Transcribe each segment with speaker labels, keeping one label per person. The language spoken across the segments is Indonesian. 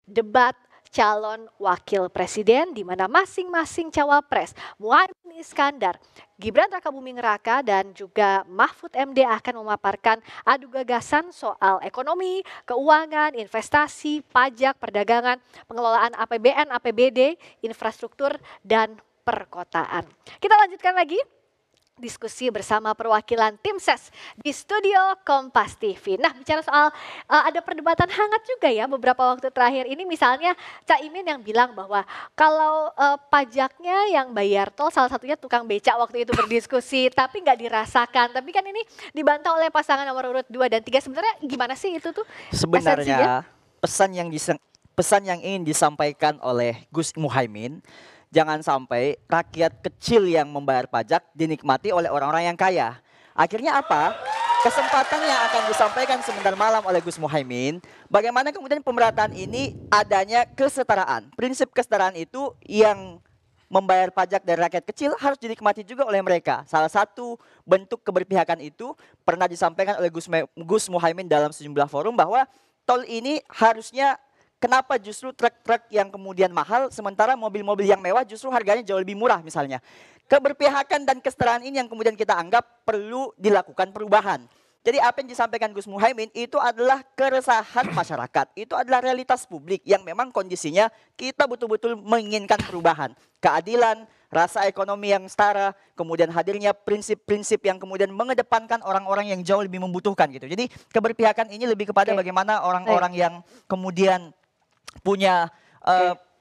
Speaker 1: debat calon wakil presiden di mana masing-masing cawapres Muhaimin Iskandar, Gibran Rakabuming Raka dan juga Mahfud MD akan memaparkan adu gagasan soal ekonomi, keuangan, investasi, pajak, perdagangan, pengelolaan APBN, APBD, infrastruktur dan perkotaan. Kita lanjutkan lagi diskusi bersama perwakilan tim ses di studio Kompas TV. Nah, bicara soal ada perdebatan hangat juga ya beberapa waktu terakhir ini, misalnya Caimin yang bilang bahwa kalau pajaknya yang bayar tol salah satunya tukang becak waktu itu berdiskusi, tapi nggak dirasakan. Tapi kan ini dibantah oleh pasangan nomor urut 2 dan 3. Sebenarnya gimana sih itu tuh?
Speaker 2: Sebenarnya pesan yang ingin disampaikan oleh Gus Muhaimin, jangan sampai rakyat kecil yang membayar pajak dinikmati oleh orang-orang yang kaya. Akhirnya apa? Kesempatan yang akan disampaikan sebentar malam oleh Gus Muhaimin, bagaimana kemudian pemerataan ini adanya kesetaraan. Prinsip kesetaraan itu yang membayar pajak dari rakyat kecil harus dinikmati juga oleh mereka. Salah satu bentuk keberpihakan itu pernah disampaikan oleh Gus Muhaimin dalam sejumlah forum bahwa tol ini harusnya, kenapa justru truk-truk yang kemudian mahal, sementara mobil-mobil yang mewah justru harganya jauh lebih murah misalnya. Keberpihakan dan kesetaraan ini yang kemudian kita anggap perlu dilakukan perubahan. Jadi apa yang disampaikan Gus Muhaimin itu adalah keresahan masyarakat. Itu adalah realitas publik yang memang kondisinya kita betul-betul menginginkan perubahan. Keadilan, rasa ekonomi yang setara, kemudian hadirnya prinsip-prinsip yang kemudian mengedepankan orang-orang yang jauh lebih membutuhkan gitu. Jadi keberpihakan ini lebih kepada bagaimana orang-orang yang kemudian punya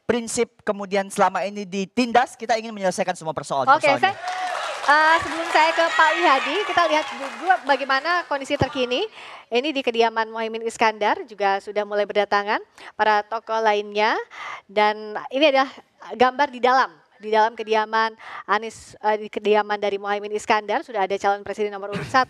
Speaker 2: prinsip kemudian selama ini ditindas, kita ingin menyelesaikan semua persoalan-persoalannya.
Speaker 1: Sebelum saya ke Pak Wihadi, kita lihat dulu bagaimana kondisi terkini. Ini di kediaman Muhaimin Iskandar juga sudah mulai berdatangan para tokoh lainnya. Dan ini adalah gambar di dalam kediaman Anies, di kediaman dari Muhaimin Iskandar sudah ada calon presiden nomor urut 1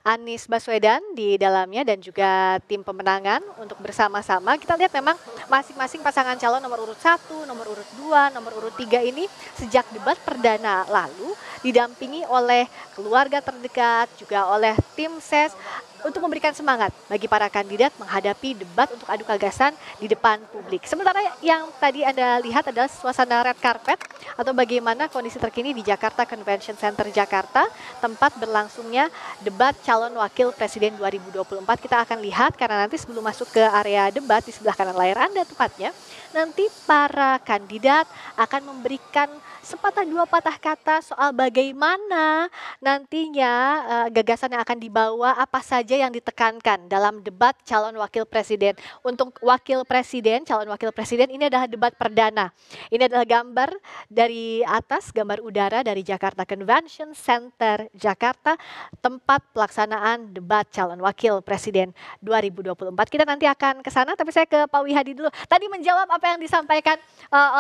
Speaker 1: Anies Baswedan di dalamnya dan juga tim pemenangan untuk bersama-sama. Kita lihat memang masing-masing pasangan calon nomor urut 1, nomor urut 2, nomor urut 3 ini sejak debat perdana lalu didampingi oleh keluarga terdekat juga oleh tim ses untuk memberikan semangat bagi para kandidat menghadapi debat untuk adu gagasan di depan publik. Sementara yang tadi Anda lihat adalah suasana red carpet atau bagaimana kondisi terkini di Jakarta Convention Center Jakarta, tempat berlangsungnya debat calon wakil presiden 2024. Kita akan lihat karena nanti sebelum masuk ke area debat di sebelah kanan layar Anda tepatnya, nanti para kandidat akan memberikan sepatah dua patah kata soal bagaimana nantinya gagasan yang akan dibawa, apa saja yang ditekankan dalam debat calon wakil presiden. Untuk wakil presiden, calon wakil presiden ini adalah debat perdana. Ini adalah gambar dari atas, gambar udara dari Jakarta Convention Center Jakarta, tempat pelaksanaan debat calon wakil presiden 2024. Kita nanti akan ke sana, tapi saya ke Pak Wihadi dulu. Tadi menjawab apa yang disampaikan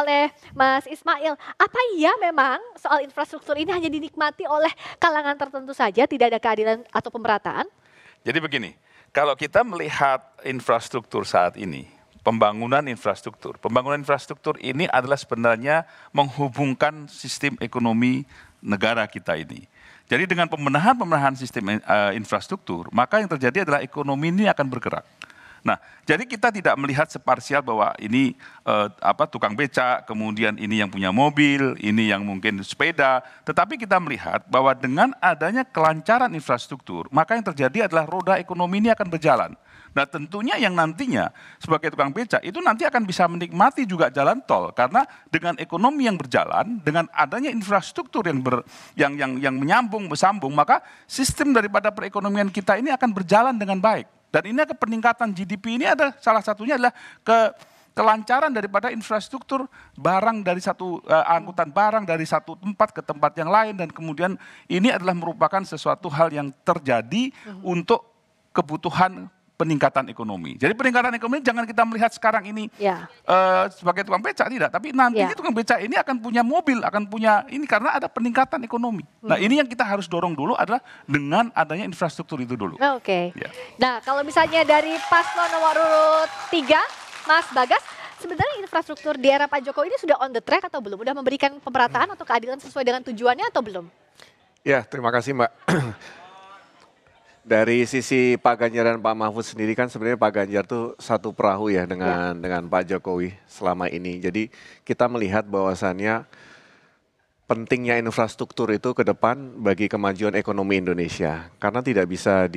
Speaker 1: oleh Mas Ismail. Apa iya memang soal infrastruktur ini hanya dinikmati oleh kalangan tertentu saja, tidak ada keadilan atau pemerataan?
Speaker 3: Jadi begini, kalau kita melihat infrastruktur saat ini, pembangunan infrastruktur ini adalah sebenarnya menghubungkan sistem ekonomi negara kita ini. Jadi dengan pembenahan sistem infrastruktur, maka yang terjadi adalah ekonomi ini akan bergerak. Nah, jadi kita tidak melihat separsial bahwa ini tukang becak, kemudian ini yang punya mobil, ini yang mungkin sepeda, tetapi kita melihat bahwa dengan adanya kelancaran infrastruktur, maka yang terjadi adalah roda ekonomi ini akan berjalan. Nah, tentunya yang nantinya sebagai tukang becak itu nanti akan bisa menikmati juga jalan tol, karena dengan ekonomi yang berjalan, dengan adanya infrastruktur yang menyambung, bersambung, maka sistem daripada perekonomian kita ini akan berjalan dengan baik. Dan ini ada peningkatan GDP ini ada salah satunya adalah kelancaran daripada infrastruktur barang dari angkutan barang dari satu tempat ke tempat yang lain, dan kemudian ini adalah merupakan sesuatu hal yang terjadi untuk kebutuhan peningkatan ekonomi. Jadi peningkatan ekonomi jangan kita melihat sekarang ini sebagai tukang becak, tidak. Tapi nantinya tukang becak ini akan punya mobil, akan punya ini karena ada peningkatan ekonomi. Nah, ini yang kita harus dorong dulu adalah dengan adanya infrastruktur itu dulu.
Speaker 1: Oke. Nah, kalau misalnya dari paslon nomor urut 3, Mas Bagas, sebenarnya infrastruktur di era Pak Jokowi ini sudah on the track atau belum? Sudah memberikan pemerataan atau keadilan sesuai dengan tujuannya atau belum?
Speaker 4: Ya, terima kasih Mbak. Dari sisi Pak Ganjar dan Pak Mahfud sendiri kan sebenarnya Pak Ganjar tuh satu perahu ya dengan Pak Jokowi selama ini. Jadi kita melihat bahwasannya pentingnya infrastruktur itu ke depan bagi kemajuan ekonomi Indonesia. Karena tidak bisa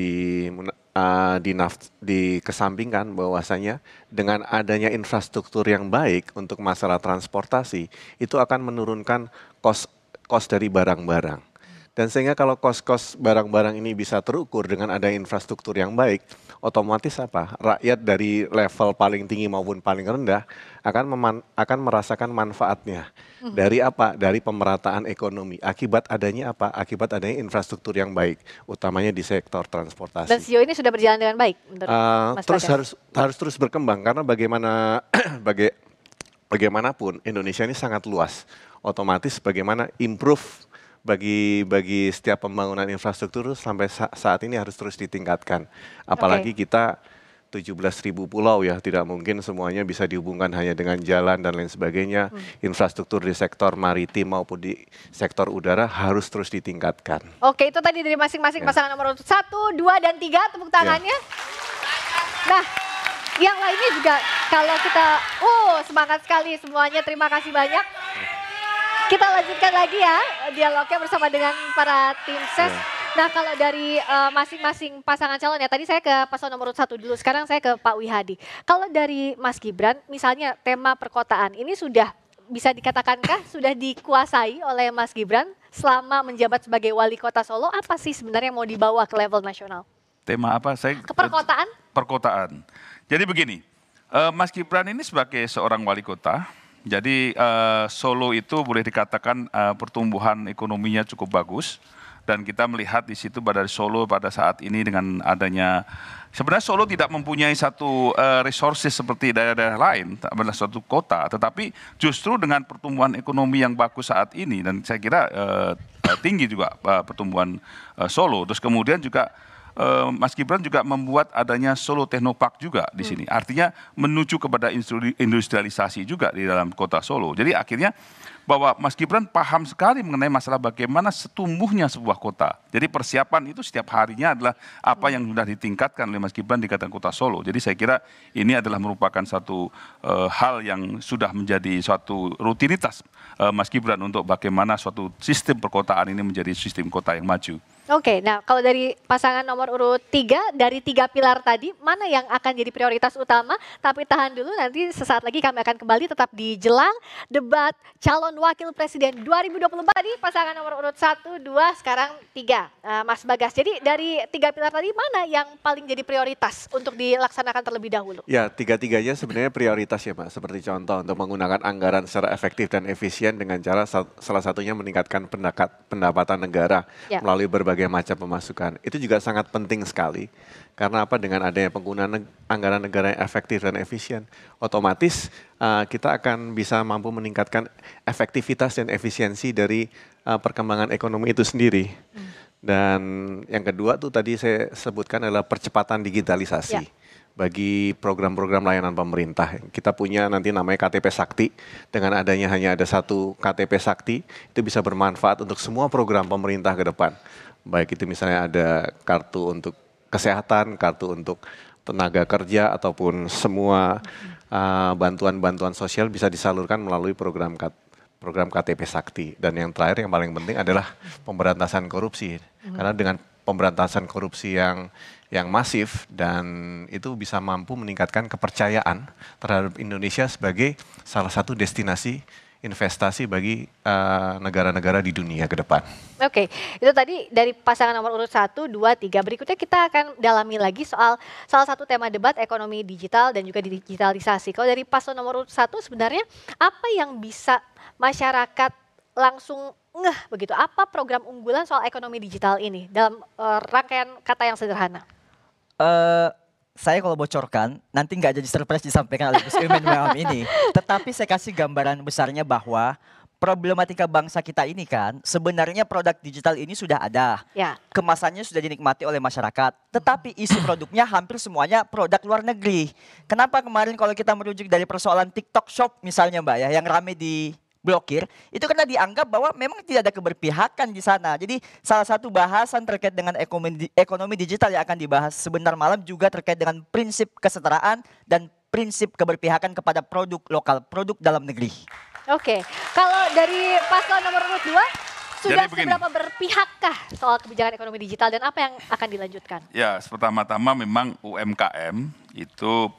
Speaker 4: dikesampingkan bahwasanya dengan adanya infrastruktur yang baik untuk masalah transportasi itu akan menurunkan kos dari barang-barang. Dan sehingga kalau kos-kos barang-barang ini bisa terukur dengan ada infrastruktur yang baik, otomatis apa? Rakyat dari level paling tinggi maupun paling rendah akan merasakan manfaatnya. Dari apa? Dari pemerataan ekonomi. Akibat adanya apa? Akibat adanya infrastruktur yang baik, utamanya di sektor transportasi.
Speaker 1: Dan sejauh ini sudah berjalan dengan baik menurut Mas
Speaker 4: Terus
Speaker 1: Bagas?
Speaker 4: harus terus berkembang karena bagaimanapun Indonesia ini sangat luas. Otomatis bagaimana improve bagi setiap pembangunan infrastruktur sampai saat ini harus terus ditingkatkan. Apalagi kita 17.000 pulau ya, tidak mungkin semuanya bisa dihubungkan hanya dengan jalan dan lain sebagainya. Infrastruktur di sektor maritim maupun di sektor udara harus terus ditingkatkan.
Speaker 1: Oke, itu tadi dari masing-masing pasangan nomor urut 1, 2, dan 3, tepuk tangannya. Nah, yang lainnya juga kalau kita, semangat sekali semuanya, terima kasih banyak. Kita lanjutkan lagi ya dialognya bersama dengan para tim ses. Nah, kalau dari masing-masing pasangan calon ya, tadi saya ke paslon nomor 1 dulu, sekarang saya ke Pak Wihadi. Kalau dari Mas Gibran, misalnya tema perkotaan ini sudah bisa dikatakankah sudah dikuasai oleh Mas Gibran selama menjabat sebagai wali kota Solo? Apa sih sebenarnya yang mau dibawa ke level nasional?
Speaker 3: Tema apa?
Speaker 1: Ke perkotaan?
Speaker 3: Perkotaan. Jadi begini, Mas Gibran ini sebagai seorang wali kota, jadi Solo itu boleh dikatakan pertumbuhan ekonominya cukup bagus. Dan kita melihat di situ pada Solo pada saat ini dengan adanya, sebenarnya Solo tidak mempunyai satu resources seperti daerah-daerah lain, adalah suatu kota, tetapi justru dengan pertumbuhan ekonomi yang bagus saat ini, dan saya kira tinggi juga pertumbuhan Solo. Terus kemudian juga Mas Gibran juga membuat adanya Solo Technopark juga di sini. Artinya menuju kepada industrialisasi juga di dalam kota Solo. Jadi akhirnya bahwa Mas Gibran paham sekali mengenai masalah bagaimana setumbuhnya sebuah kota. Jadi persiapan itu setiap harinya adalah apa yang sudah ditingkatkan oleh Mas Gibran di kota Solo. Jadi saya kira ini adalah merupakan satu hal yang sudah menjadi suatu rutinitas Mas Gibran untuk bagaimana suatu sistem perkotaan ini menjadi sistem kota yang maju.
Speaker 1: Oke, nah kalau dari pasangan nomor urut 3, dari 3 pilar tadi, mana yang akan jadi prioritas utama? Tapi tahan dulu, nanti sesaat lagi kami akan kembali tetap di jelang debat calon wakil presiden 2024 tadi, pasangan nomor urut 1, 2, sekarang 3, Mas Bagas. Jadi dari 3 pilar tadi, mana yang paling jadi prioritas untuk dilaksanakan terlebih dahulu?
Speaker 4: Ya, tiga-tiganya sebenarnya prioritas ya Pak. Seperti contoh untuk menggunakan anggaran secara efektif dan efisien dengan cara salah satunya meningkatkan pendapatan negara melalui berbagai macam pemasukan. Itu juga sangat penting sekali. Karena apa? Dengan adanya penggunaan anggaran negara yang efektif dan efisien, otomatis kita akan bisa mampu meningkatkan efektivitas dan efisiensi dari perkembangan ekonomi itu sendiri. Dan yang kedua tuh tadi saya sebutkan adalah percepatan digitalisasi. Bagi program-program layanan pemerintah. Kita punya nanti namanya KTP Sakti, dengan adanya hanya ada satu KTP Sakti, itu bisa bermanfaat untuk semua program pemerintah ke depan. Baik itu misalnya ada kartu untuk kesehatan, kartu untuk tenaga kerja, ataupun semua bantuan-bantuan sosial bisa disalurkan melalui program KTP Sakti. Dan yang terakhir yang paling penting adalah pemberantasan korupsi. Karena dengan pemberantasan korupsi yang masif dan itu bisa mampu meningkatkan kepercayaan terhadap Indonesia sebagai salah satu destinasi investasi bagi negara-negara di dunia ke depan.
Speaker 1: Oke, itu tadi dari pasangan nomor urut 1, 2, 3. Berikutnya kita akan dalami lagi soal salah satu tema debat ekonomi digital dan juga digitalisasi. Kalau dari paslon nomor urut 1 sebenarnya apa yang bisa masyarakat langsung ngeh begitu? Apa program unggulan soal ekonomi digital ini dalam rangkaian kata yang sederhana?
Speaker 2: Saya kalau bocorkan, nanti nggak jadi surprise disampaikan oleh Gus Imin malam ini. Tetapi saya kasih gambaran besarnya bahwa problematika bangsa kita ini kan sebenarnya produk digital ini sudah ada. Kemasannya sudah dinikmati oleh masyarakat. Tetapi isi produknya hampir semuanya produk luar negeri. Kenapa kemarin kalau kita merujuk dari persoalan TikTok Shop misalnya Mbak ya, yang rame di blokir, itu karena dianggap bahwa memang tidak ada keberpihakan di sana. Jadi salah satu bahasan terkait dengan ekonomi digital yang akan dibahas sebentar malam juga terkait dengan prinsip kesetaraan dan prinsip keberpihakan kepada produk lokal, produk dalam negeri.
Speaker 1: Oke, kalau dari paslon nomor urut 2, sudah
Speaker 3: begini,
Speaker 1: seberapa berpihakkah soal kebijakan ekonomi digital dan apa yang akan dilanjutkan?
Speaker 3: Ya, pertama-tama memang UMKM itu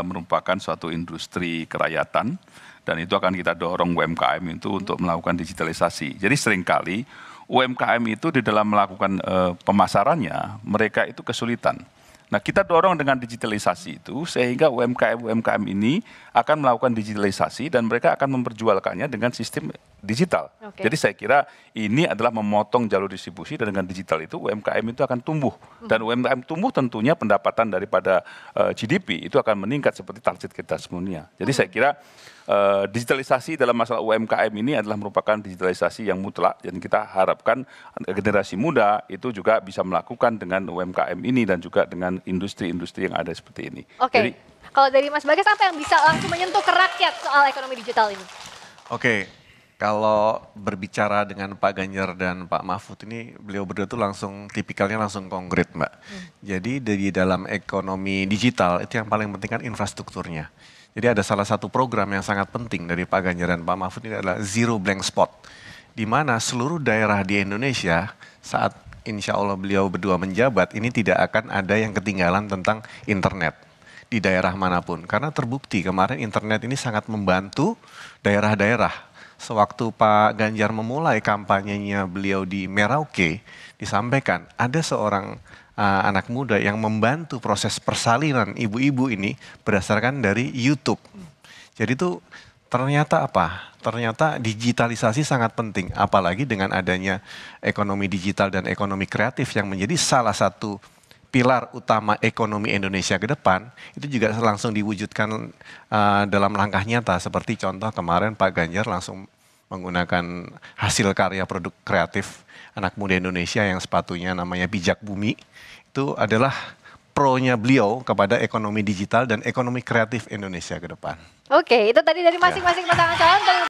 Speaker 3: merupakan suatu industri kerakyatan dan itu akan kita dorong UMKM itu untuk melakukan digitalisasi. Jadi seringkali UMKM itu di dalam melakukan pemasarannya, mereka itu kesulitan. Nah, kita dorong dengan digitalisasi itu sehingga UMKM ini akan melakukan digitalisasi dan mereka akan memperjualkannya dengan sistem digital. Jadi saya kira ini adalah memotong jalur distribusi dan dengan digital itu UMKM itu akan tumbuh. Dan UMKM tumbuh tentunya pendapatan daripada GDP itu akan meningkat seperti target kita semuanya. Jadi saya kira digitalisasi dalam masalah UMKM ini adalah merupakan digitalisasi yang mutlak dan kita harapkan generasi muda itu juga bisa melakukan dengan UMKM ini dan juga dengan industri-industri yang ada seperti ini.
Speaker 1: Jadi, kalau dari Mas Bagas apa yang bisa langsung menyentuh ke rakyat soal ekonomi digital ini?
Speaker 4: Kalau berbicara dengan Pak Ganjar dan Pak Mahfud ini beliau berdua tuh tipikalnya langsung konkret, Mbak. Jadi di dalam ekonomi digital itu yang paling penting kan infrastrukturnya. Jadi ada salah satu program yang sangat penting dari Pak Ganjar dan Pak Mahfud ini adalah Zero Blank Spot. Di mana seluruh daerah di Indonesia saat insya Allah beliau berdua menjabat ini tidak akan ada yang ketinggalan tentang internet di daerah manapun. Karena terbukti kemarin internet ini sangat membantu daerah-daerah. Sewaktu Pak Ganjar memulai kampanyenya beliau di Merauke, disampaikan ada seorang anak muda yang membantu proses persalinan ibu-ibu ini berdasarkan dari YouTube. Jadi itu ternyata apa? Ternyata digitalisasi sangat penting, apalagi dengan adanya ekonomi digital dan ekonomi kreatif yang menjadi salah satu pilar utama ekonomi Indonesia ke depan, itu juga langsung diwujudkan dalam langkah nyata. Seperti contoh kemarin Pak Ganjar langsung menggunakan hasil karya produk kreatif anak muda Indonesia yang sepatunya namanya Bijak Bumi. Itu adalah pro-nya beliau kepada ekonomi digital dan ekonomi kreatif Indonesia ke depan.
Speaker 1: Oke, itu tadi dari masing-masing pasangan calon.